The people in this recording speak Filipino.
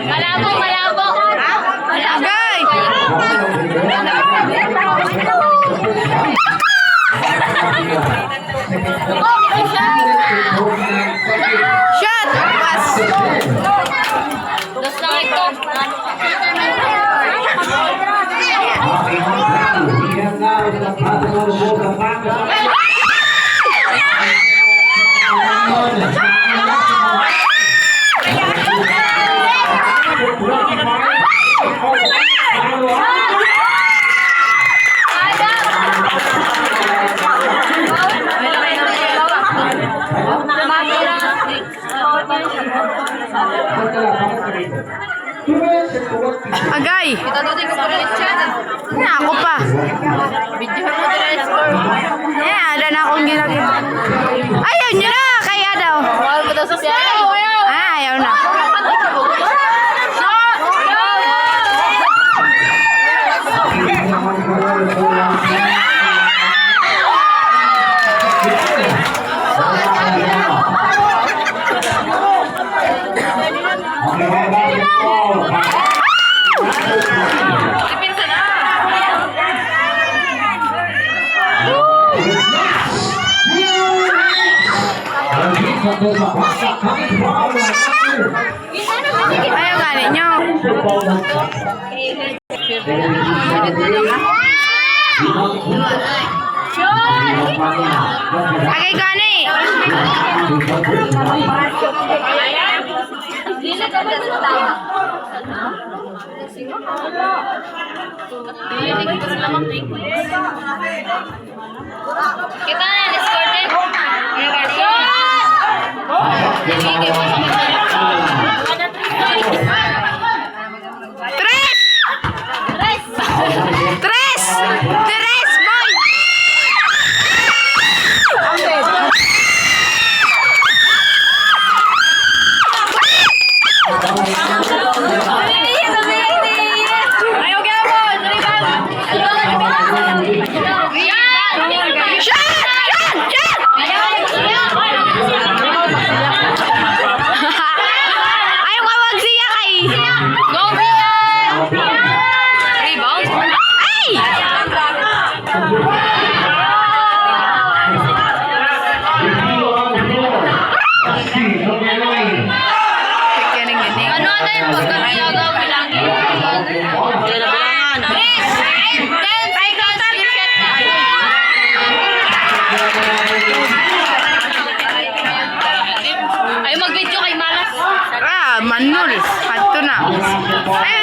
Malabo, malabo. Agay! Shot! Pas! Dos lang ito. Agay! Kita doon yung kulit siya. Na ako pa. Video mo din score. Ada na akong ginagawa. Ayaw nyo na! Kaya daw. Wala mo daw sa siya. Ayaw na. Ayaw gani nyo. Agay gani. Kita na yung score din. Tres! Tres! Tres, boy! Ayaw kaya mo! Shot! Shot! Shot! Ayaw kawag siya kay. Go, Bia! Rebound? Ay! Ano na yung pagkakagaw bilangin? Chris! Ay, Kautan! Ay, mag-video kay Malas. Manul. Hanto na. Ayaw